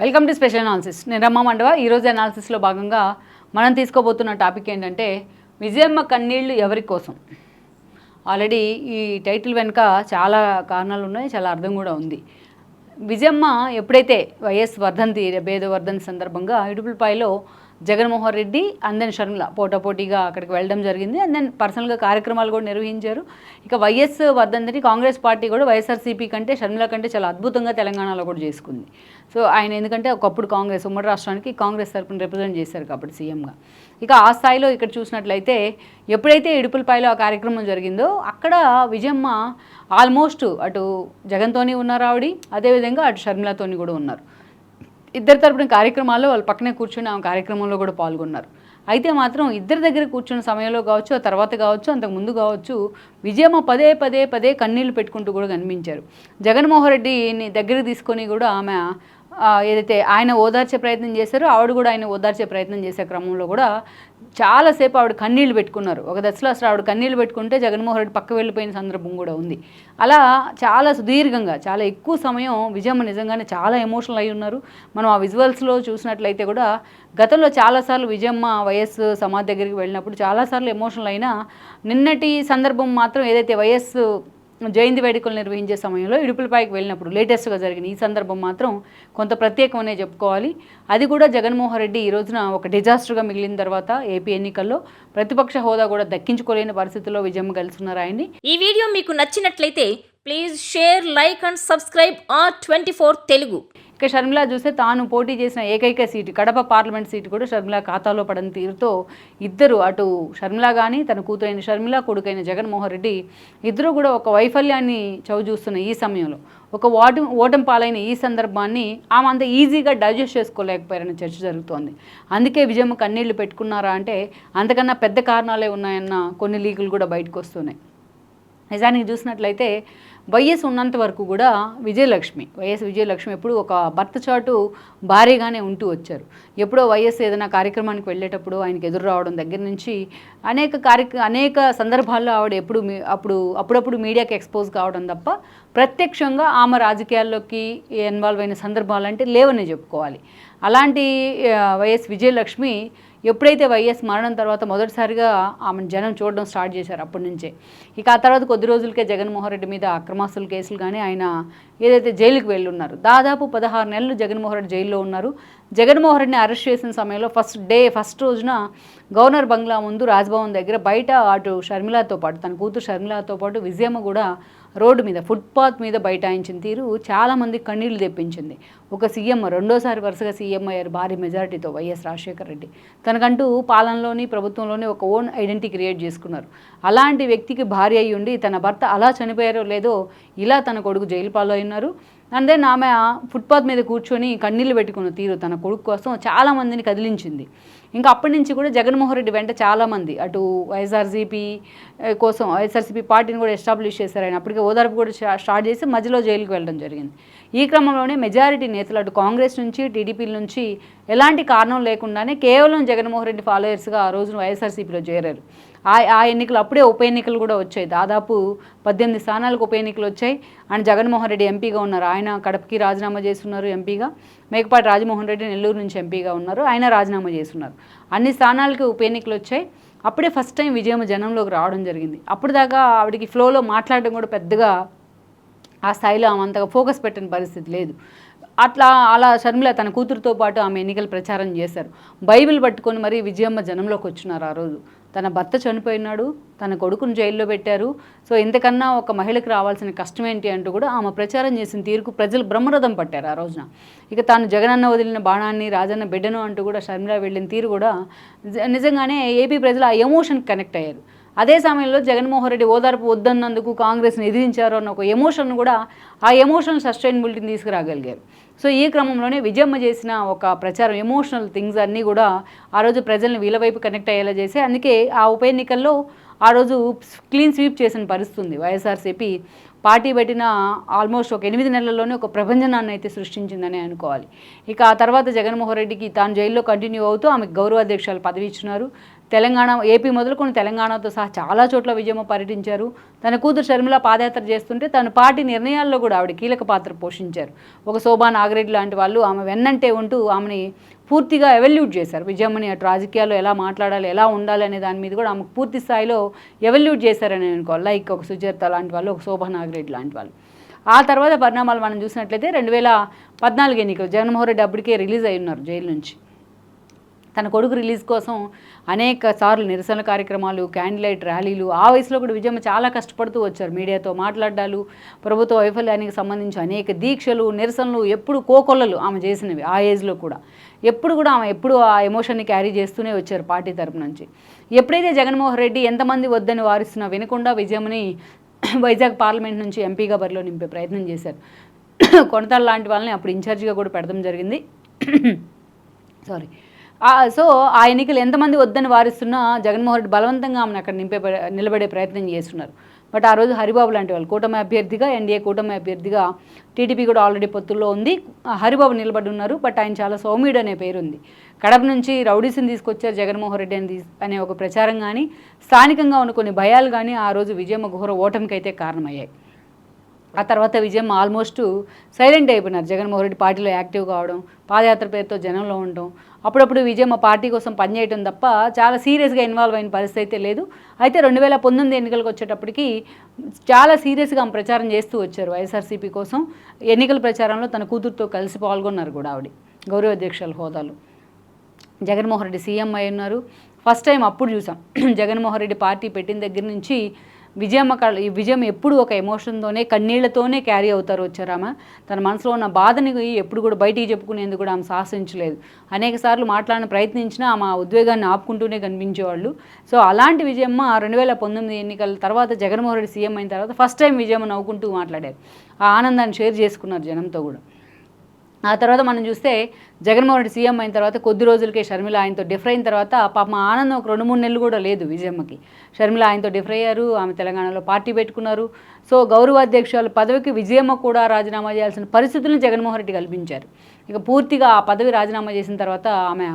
Welcome to special analysis. నేను రమ్మ మండవ. ఈరోజు అనాలిసిస్లో భాగంగా మనం తీసుకోబోతున్న టాపిక్ ఏంటంటే విజయమ్మ కన్నీళ్లు ఎవరి కోసం. ఆల్రెడీ ఈ టైటిల్ వెనుక చాలా కారణాలు ఉన్నాయి, చాలా అర్థం కూడా ఉంది. విజయమ్మ ఎప్పుడైతే వైఎస్ వర్ధంతి బేద వర్ధంతి సందర్భంగా ఇడుపులపాయలో జగన్మోహన్ రెడ్డి అండ్ దెన్ షర్మిల పోటాపోటీగా అక్కడికి వెళ్ళడం జరిగింది. అండ్ దెన్ పర్సనల్గా కార్యక్రమాలు కూడా నిర్వహించారు. ఇక వైఎస్ వర్ధంతిని కాంగ్రెస్ పార్టీ కూడా వైఎస్ఆర్సీపీ కంటే షర్మిల కంటే చాలా అద్భుతంగా తెలంగాణలో కూడా చేసుకుంది. సో ఆయన ఎందుకంటే ఒకప్పుడు కాంగ్రెస్ ఉమ్మడి రాష్ట్రానికి కాంగ్రెస్ తరపున రిప్రజెంట్ చేశారు కాబట్టి సీఎంగా. ఇక ఆ స్థాయిలో ఇక్కడ చూసినట్లయితే ఎప్పుడైతే ఇడుపులపాయలో ఆ కార్యక్రమం జరిగిందో అక్కడ విజయమ్మ ఆల్మోస్ట్ అటు జగన్తోని ఉన్నారు ఆవిడ, అదేవిధంగా అటు షర్మిలతోని కూడా ఉన్నారు. ఇద్దరి తరపున కార్యక్రమాల్లో వాళ్ళు పక్కనే కూర్చొని ఆ కార్యక్రమంలో కూడా పాల్గొన్నారు. అయితే మాత్రం ఇద్దరి దగ్గర కూర్చున్న సమయంలో కావచ్చు, ఆ తర్వాత కావచ్చు, అంతకు ముందు కావచ్చు, విజయమ్మ పదే పదే పదే కన్నీళ్లు పెట్టుకుంటూ కూడా కనిపించారు. జగన్మోహన్ రెడ్డిని దగ్గరికి తీసుకొని కూడా ఆమె ఏదైతే ఆయన ఓదార్చే ప్రయత్నం చేశారో ఆవిడ కూడా ఆయన ఓదార్చే ప్రయత్నం చేసే క్రమంలో కూడా చాలాసేపు ఆవిడ కన్నీళ్లు పెట్టుకున్నారు. ఒక దశలో అసలు ఆవిడ కన్నీళ్లు పెట్టుకుంటే జగన్మోహన్ రెడ్డి పక్క వెళ్ళిపోయిన సందర్భం కూడా ఉంది. అలా చాలా సుదీర్ఘంగా చాలా ఎక్కువ సమయం విజయమ్మ నిజంగానే చాలా ఎమోషనల్ అయి ఉన్నారు. మనం ఆ విజువల్స్లో చూసినట్లయితే కూడా గతంలో చాలాసార్లు విజయమ్మ వైఎస్ సమాధి దగ్గరికి వెళ్ళినప్పుడు చాలాసార్లు ఎమోషనల్ అయినా నిన్నటి సందర్భం మాత్రం ఏదైతే వైఎస్ జయంతి వేడుకలు నిర్వహించే సమయంలో ఇడుపులపాయకి వెళ్ళినప్పుడు లేటెస్ట్గా జరిగిన ఈ సందర్భం మాత్రం కొంత ప్రత్యేకమనే చెప్పుకోవాలి. అది కూడా జగన్మోహన్ రెడ్డి ఈ రోజున ఒక డిజాస్టర్గా మిగిలిన తర్వాత ఏపీ ఎన్నికల్లో ప్రతిపక్ష హోదా కూడా దక్కించుకోలేని పరిస్థితుల్లో విజయమ్మ గెలుస్తున్నారు ఆయన్ని. ఈ వీడియో మీకు నచ్చినట్లయితే please share, like and subscribe R24 Telugu. ఇక షర్మిల చూస్తే తాను పోటీ చేసిన ఏకైక సీటు కడప పార్లమెంట్ సీటు కూడా షర్మిల ఖాతాలో పడని తీరుతో ఇద్దరు అటు షర్మిల కానీ తన కూతురైన షర్మిల కొడుకైన జగన్మోహన్ రెడ్డి ఇద్దరు కూడా ఒక వైఫల్యాన్ని చవిచూస్తున్న ఈ సమయంలో ఒక ఓటమి పాలైన ఈ సందర్భాన్ని ఆమె అంత ఈజీగా డైజెస్ట్ చేసుకోలేకపోయారని చర్చ జరుగుతోంది. అందుకే విజయమ్మ కన్నీళ్లు పెట్టుకున్నారా అంటే అంతకన్నా పెద్ద కారణాలే ఉన్నాయన్న కొన్ని లీకులు కూడా బయటకు వస్తున్నాయి. నిజానికి చూసినట్లయితే వైఎస్ ఉన్నంత వరకు కూడా వైఎస్ విజయలక్ష్మి ఎప్పుడు ఒక భర్త చాటు భారీగానే ఉంటూ వచ్చారు. ఎప్పుడో వైఎస్ ఏదైనా కార్యక్రమానికి వెళ్ళేటప్పుడు ఆయనకు ఎదురు రావడం దగ్గర నుంచి అనేక సందర్భాల్లో ఆవిడ అప్పుడప్పుడు మీడియాకి ఎక్స్పోజ్ కావడం తప్ప ప్రత్యక్షంగా ఆమె రాజకీయాల్లోకి ఇన్వాల్వ్ అయిన సందర్భాలు అంటే లేవని చెప్పుకోవాలి. అలాంటి వైఎస్ విజయలక్ష్మి ఎప్పుడైతే వైఎస్ మరణం తర్వాత మొదటిసారిగా ఆమెను జనం చూడడం స్టార్ట్ చేశారు అప్పటి నుంచే. ఇక ఆ తర్వాత కొద్ది రోజులకే జగన్మోహన్ రెడ్డి మీద అక్రమాస్తుల కేసులు కానీ ఆయన ఏదైతే జైలుకి వెళ్ళున్నారు, దాదాపు 16 నెలలు జగన్మోహన్ రెడ్డి జైల్లో ఉన్నారు. జగన్మోహన్ రెడ్డిని అరెస్ట్ చేసిన సమయంలో ఫస్ట్ రోజున గవర్నర్ బంగ్లా ముందు రాజ్భవన్ దగ్గర బయట అటు షర్మిలతో పాటు తన కూతురు షర్మిలతో పాటు విజయమ్మ కూడా రోడ్డు మీద ఫుట్పాత్ మీద బైఠాయించిన తీరు చాలామంది కన్నీళ్లు తెప్పించింది. ఒక సీఎం రెండోసారి వరుసగా సీఎం అయ్యారు భారీ మెజారిటీతో వైఎస్ రాజశేఖర రెడ్డి. తనకంటూ పాలనలోని ప్రభుత్వంలోని ఒక ఓన్ ఐడెంటిటీ క్రియేట్ చేసుకున్నారు. అలాంటి వ్యక్తికి భార్య అయ్యి ఉండి తన భర్త అలా చనిపోయారో లేదో ఇలా తన కొడుకు జైలు పాలు అయినారు. అండ్ దెన్ ఆమె ఫుట్పాత్ మీద కూర్చొని కన్నీళ్లు పెట్టుకున్న తీరు తన కొడుకు కోసం చాలామందిని కదిలించింది. ఇంకా అప్పటి నుంచి కూడా జగన్మోహన్ రెడ్డి వెంట చాలామంది అటు వైఎస్ఆర్సీపీ పార్టీని కూడా ఎస్టాబ్లిష్ చేశారు. ఆయన అప్పటికే ఓదార్పు కూడా స్టార్ట్ చేసి మధ్యలో జైలుకి వెళ్ళడం జరిగింది. ఈ క్రమంలోనే మెజారిటీ నేతలు అటు కాంగ్రెస్ నుంచి టీడీపీల నుంచి ఎలాంటి కారణం లేకుండానే కేవలం జగన్మోహన్ రెడ్డి ఫాలోయర్స్గా ఆ రోజున వైఎస్ఆర్సీపీలో చేరారు. ఆ ఎన్నికలు అప్పుడే ఉప ఎన్నికలు కూడా వచ్చాయి. దాదాపు 18 స్థానాలకు ఉప ఎన్నికలు వచ్చాయి. అండ్ జగన్మోహన్ రెడ్డి ఎంపీగా ఉన్నారు. ఆయన కడపకి రాజీనామా చేస్తున్నారు ఎంపీగా. మేకపాటి రాజమోహన్ రెడ్డి నెల్లూరు నుంచి ఎంపీగా ఉన్నారు, ఆయన రాజీనామా చేస్తున్నారు. అన్ని స్థానాలకు ఉప ఎన్నికలు వచ్చాయి. అప్పుడే ఫస్ట్ టైం విజయమ్మ జనంలోకి రావడం జరిగింది. అప్పుడు దాకా ఆవిడకి ఫ్లోలో మాట్లాడడం కూడా పెద్దగా ఆ స్థాయిలో ఆమె అంతగా ఫోకస్ పెట్టిన పరిస్థితి లేదు. అలా షర్మిల తన కూతురుతో పాటు ఆమె ఎన్నికల ప్రచారం చేశారు. బైబిల్ పట్టుకొని మరీ విజయమ్మ జనంలోకి వచ్చినారు. ఆ రోజు తన భర్త చనిపోయినాడు, తన కొడుకును జైల్లో పెట్టారు, సో ఇంతకన్నా ఒక మహిళకు రావాల్సిన కష్టం ఏంటి అంటూ కూడా ఆమె ప్రచారం చేసిన తీరుకు ప్రజలు బ్రహ్మరథం పట్టారు ఆ రోజున. ఇక తాను జగనన్న వదిలిన బాణాన్ని రాజన్న బిడ్డను అంటూ కూడా షర్మిల వెళ్ళిన తీరు కూడా నిజంగానే ఏపీ ప్రజలు ఆ ఎమోషన్కి కనెక్ట్ అయ్యారు. అదే సమయంలో జగన్మోహన్ రెడ్డి ఓదార్పు వద్దన్నందుకు కాంగ్రెస్ని ఎదిరించారు అన్న ఒక ఎమోషన్ కూడా ఆ ఎమోషనల్ సస్టైనబిలిటీని తీసుకురాగలిగారు. సో ఈ క్రమంలోనే విజయమ్మ చేసిన ఒక ప్రచారం ఎమోషనల్ థింగ్స్ అన్నీ కూడా ఆ రోజు ప్రజల్ని వీళ్ళ వైపు కనెక్ట్ అయ్యేలా చేసి అందుకే ఆ ఉప ఎన్నికల్లో ఆ రోజు క్లీన్ స్వీప్ చేసిన పరిస్థితి ఉంది. వైఎస్ఆర్సీపీ పార్టీ పెట్టిన ఆల్మోస్ట్ ఒక 8 నెలల్లోనే ఒక ప్రభంజనాన్ని అయితే సృష్టించిందని అనుకోవాలి. ఇక ఆ తర్వాత జగన్మోహన్ రెడ్డికి తాను జైల్లో కంటిన్యూ అవుతూ ఆమెకు గౌరవాధ్యక్షులు పదవి ఇచ్చినారు. తెలంగాణ ఏపీ మొదలుకొని తెలంగాణతో సహా చాలా చోట్ల విజయమ్మ పర్యటించారు. తన కూతురు షర్మిల పాదయాత్ర చేస్తుంటే తన పార్టీ నిర్ణయాల్లో కూడా ఆవిడ కీలక పాత్ర పోషించారు. ఒక శోభా నాగిరెడ్డి లాంటి వాళ్ళు ఆమె వెన్నంటే ఉంటూ ఆమెని పూర్తిగా ఎవల్యూట్ చేశారు. విజయమ్మని అటు రాజకీయాల్లో ఎలా మాట్లాడాలి, ఎలా ఉండాలి అనే దాని మీద కూడా ఆమెకు పూర్తి స్థాయిలో ఎవల్యూట్ చేశారని అనుకోవాలి. లైక్ ఒక సుచరిత లాంటి వాళ్ళు, ఒక శోభా నాగిరెడ్డి లాంటి వాళ్ళు. ఆ తర్వాత పరిణామాలు మనం చూసినట్లయితే 2014 ఎన్నికలు జగన్మోహన్ రెడ్డి అప్పటికే రిలీజ్ అయి ఉన్నారు జైలు నుంచి. తన కొడుకు రిలీజ్ కోసం అనేక సార్లు నిరసన కార్యక్రమాలు, క్యాండిలైట్ ర్యాలీలు, ఆ వయసులో కూడా విజయమ్మ చాలా కష్టపడుతూ వచ్చారు. మీడియాతో మాట్లాడాలు, ప్రభుత్వ వైఫల్యానికి సంబంధించి అనేక దీక్షలు, నిరసనలు, ఎప్పుడు కోకొల్లలు ఆమె చేసినవి. ఆ ఏజ్లో కూడా ఎప్పుడు కూడా ఆమె ఆ ఎమోషన్ని క్యారీ చేస్తూనే వచ్చారు పార్టీ తరపు నుంచి. ఎప్పుడైతే జగన్మోహన్ రెడ్డి ఎంతమంది వద్దని వారిస్తున్నా వినకుండా విజయమ్మని వైజాగ్ పార్లమెంట్ నుంచి ఎంపీగా బరిలో నింపే ప్రయత్నం చేశారు. కొనతాళ్ళ లాంటి వాళ్ళని అప్పుడు ఇన్ఛార్జిగా కూడా పెడతాం జరిగింది. సారీ. సో ఆ ఎన్నికలు ఎంతమంది వద్దని వారిస్తున్నా జగన్మోహన్ రెడ్డి బలవంతంగా ఆమెను అక్కడ నిలబడే ప్రయత్నం చేస్తున్నారు. బట్ ఆ రోజు హరిబాబు లాంటి వాళ్ళు కూటమి అభ్యర్థిగా, ఎన్డీఏ కూటమి అభ్యర్థిగా, టీడీపీ కూడా ఆల్రెడీ పొత్తుల్లో ఉంది, హరిబాబు నిలబడి ఉన్నారు. బట్ ఆయన చాలా సౌమ్యుడు అనే పేరుంది. కడప నుంచి రౌడీస్ని తీసుకొచ్చారు జగన్మోహన్ రెడ్డి అనే ఒక ప్రచారం కానీ, స్థానికంగా ఉన్న కొన్ని భయాలు కానీ ఆ రోజు విజయమ్మ ఘోర ఓటమికి అయితే కారణమయ్యాయి. ఆ తర్వాత విజయమ్మ ఆల్మోస్ట్ సైలెంట్ అయిపోయినారు. జగన్మోహన్ రెడ్డి పార్టీలో యాక్టివ్ కావడం, పాదయాత్ర పేరుతో జనంలో ఉండడం, అప్పుడప్పుడు విజయమ్మ పార్టీ కోసం పనిచేయడం తప్ప చాలా సీరియస్గా ఇన్వాల్వ్ అయిన పరిస్థితి అయితే లేదు. అయితే 2019 ఎన్నికలకు వచ్చేటప్పటికి చాలా సీరియస్గా ఆమె ప్రచారం చేస్తూ వచ్చారు వైఎస్ఆర్సీపీ కోసం. ఎన్నికల ప్రచారంలో తన కూతురుతో కలిసి పాల్గొన్నారు కూడా ఆవిడ గౌరవ అధ్యక్షుల హోదాలో. జగన్మోహన్ రెడ్డి సీఎం అయి ఉన్నారు. ఫస్ట్ టైం అప్పుడు చూసాం. జగన్మోహన్ రెడ్డి పార్టీ పెట్టిన దగ్గర నుంచి ఈ విజయం ఎప్పుడు ఒక ఎమోషన్తోనే, కన్నీళ్లతోనే క్యారీ అవుతారు వచ్చారు ఆమె. తన మనసులో ఉన్న బాధని ఎప్పుడు కూడా బయటికి చెప్పుకునేందుకు కూడా ఆమె సాహసించలేదు. అనేక సార్లు మాట్లాడిన ప్రయత్నించినా ఆమె ఉద్వేగాన్ని ఆపుకుంటూనే కనిపించేవాళ్ళు. సో అలాంటి విజయమ్మ 2019 ఎన్నికల తర్వాత జగన్మోహన్ రెడ్డి సీఎం అయిన తర్వాత ఫస్ట్ టైం విజయమ్మ నవ్వుకుంటూ మాట్లాడారు. ఆ ఆనందాన్ని షేర్ చేసుకున్నారు జనంతో కూడా. ఆ తర్వాత మనం చూస్తే జగన్మోహన్ రెడ్డి సీఎం అయిన తర్వాత కొద్ది రోజులకే షర్మిల ఆయనతో డిఫర్ అయిన తర్వాత పాపం ఆనందం ఒక 2-3 నెలలు కూడా లేదు విజయమ్మకి. షర్మిల ఆయనతో డిఫర్ అయ్యారు. ఆమె తెలంగాణలో పార్టీ పెట్టుకున్నారు. సో గౌరవాధ్యక్షుల పదవికి విజయమ్మ కూడా రాజీనామా చేయాల్సిన పరిస్థితులను జగన్మోహన్ రెడ్డి కల్పించారు. ఇక పూర్తిగా ఆ పదవి రాజీనామా చేసిన తర్వాత ఆమె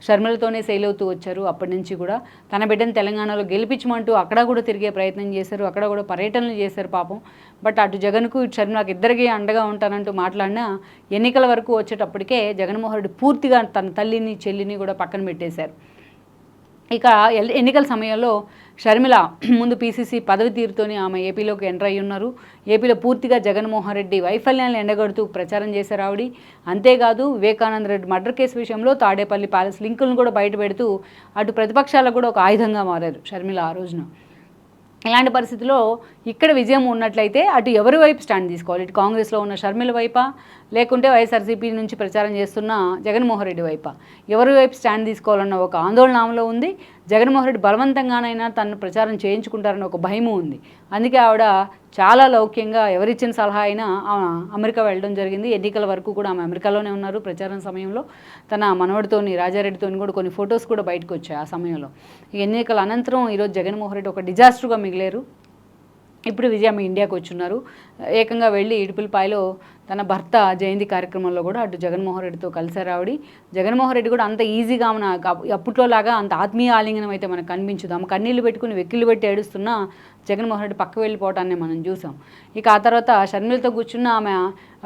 షర్మిలతోనే సెయిల్ అవుతూ వచ్చారు. అప్పటి నుంచి కూడా తన బిడ్డను తెలంగాణలో గెలిపించమంటూ అక్కడ కూడా తిరిగే ప్రయత్నం చేశారు. అక్కడ కూడా పర్యటనలు చేశారు పాపం. బట్ అటు జగన్కు ఇటు షర్మిలకు ఇద్దరికీ అండగా ఉంటానంటూ మాట్లాడినా ఎన్నికల వరకు వచ్చేటప్పటికే జగన్మోహన్ రెడ్డి పూర్తిగా తన తల్లిని, చెల్లిని కూడా పక్కన పెట్టేశారు. ఇక ఎన్నికల సమయంలో షర్మిల ముందు పీసీసీ పదవి తీరుతోనే ఆమె ఏపీలోకి ఎంటర్ అయ్యి ఉన్నారు. ఏపీలో పూర్తిగా జగన్మోహన్ రెడ్డి వైఫల్యాన్ని ఎండగడుతూ ప్రచారం చేశారు ఆవిడ. అంతేకాదు వివేకానంద రెడ్డి మర్డర్ కేసు విషయంలో తాడేపల్లి ప్యాలెస్ లింకులను కూడా బయటపెడుతూ అటు ప్రతిపక్షాలకు కూడా ఒక ఆయుధంగా మారారు షర్మిల ఆ రోజున. ఇలాంటి పరిస్థితుల్లో ఇక్కడ విజయం ఉన్నట్లయితే అటు ఎవరి వైపు స్టాండ్ తీసుకోవాలి? ఇటు కాంగ్రెస్లో ఉన్న షర్మిల వైపా, లేకుంటే వైఎస్ఆర్సీపీ నుంచి ప్రచారం చేస్తున్న జగన్మోహన్ రెడ్డి వైపా? ఎవరి వైపు స్టాండ్ తీసుకోవాలన్న ఒక ఆందోళన ఆమెలో ఉంది. జగన్మోహన్ రెడ్డి బలవంతంగానైనా తను ప్రచారం చేయించుకుంటారని ఒక భయము ఉంది. అందుకే ఆవిడ చాలా లౌక్యంగా ఎవరిచ్చిన సలహా అయినా అమెరికా వెళ్ళడం జరిగింది. ఎన్నికల వరకు కూడా ఆమె అమెరికాలోనే ఉన్నారు. ప్రచారం సమయంలో తన మనవడితోని, రాజారెడ్డితోని కూడా కొన్ని ఫొటోస్ కూడా బయటకు వచ్చాయి ఆ సమయంలో. ఎన్నికల అనంతరం ఈరోజు జగన్మోహన్ రెడ్డి ఒక డిజాస్టర్గా మిగిలేరు. ఇప్పుడు విజయమ్మ ఇండియాకు వచ్చున్నారు. ఏకంగా వెళ్ళి ఇడుపులపాయలో తన భర్త జయంతి కార్యక్రమంలో కూడా అటు జగన్మోహన్ రెడ్డితో కలిసారు ఆవిడ. జగన్మోహన్ రెడ్డి కూడా అంత ఈజీగా మన అప్పట్లోలాగా అంత ఆత్మీయ ఆలింగనం అయితే మనకు కనిపించదు. ఆమె కన్నీళ్ళు పెట్టుకుని వెక్కిళ్ళు పెట్టి ఏడుస్తున్నా జగన్మోహన్ రెడ్డి పక్కకు వెళ్ళిపోవటాన్ని మనం చూసాం. ఇక ఆ తర్వాత షర్మిలతో కూర్చున్న ఆమె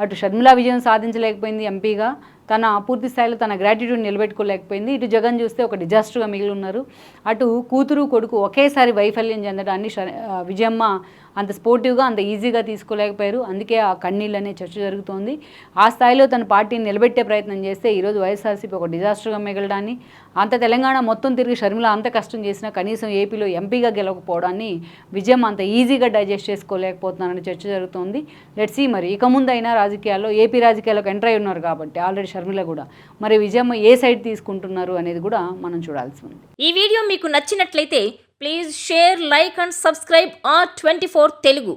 అటు షర్మిల విజయం సాధించలేకపోయింది ఎంపీగా, తన పూర్తి స్థాయిలో తన గ్రాటిట్యూడ్ నిలబెట్టుకోలేకపోయింది. ఇటు జగన్ చూస్తే ఒక డిజాస్టర్గా మిగిలి ఉన్నారు. అటు కూతురు కొడుకు ఒకేసారి వైఫల్యం చెందడాన్ని విజయమ్మ అంత స్పోర్టివ్గా, అంత ఈజీగా తీసుకోలేకపోయారు. అందుకే ఆ కన్నీళ్ళనే చర్చ జరుగుతోంది. ఆ స్థాయిలో తన పార్టీని నిలబెట్టే ప్రయత్నం చేస్తే ఈరోజు వైఎస్ఆర్సీపీ ఒక డిజాస్టర్గా మిగలడాన్ని, అంత తెలంగాణ మొత్తం తిరిగి షర్మిల అంత కష్టం చేసినా కనీసం ఏపీలో ఎంపీగా గెలవకపోవడాన్ని విజయం అంత ఈజీగా డైజెస్ట్ చేసుకోలేకపోతున్నారని చర్చ జరుగుతోంది. లెట్స్ సీ మరి ఇక ముందైనా రాజకీయాల్లో, ఏపీ రాజకీయాల్లోకి ఎంటర్ అయి ఉన్నారు కాబట్టి ఆల్రెడీ షర్మిల కూడా, మరి విజయమ్మ ఏ సైడ్ తీసుకుంటున్నారు అనేది కూడా మనం చూడాల్సి ఉంది. ఈ వీడియో మీకు నచ్చినట్లయితే please share, like and subscribe R24 Telugu.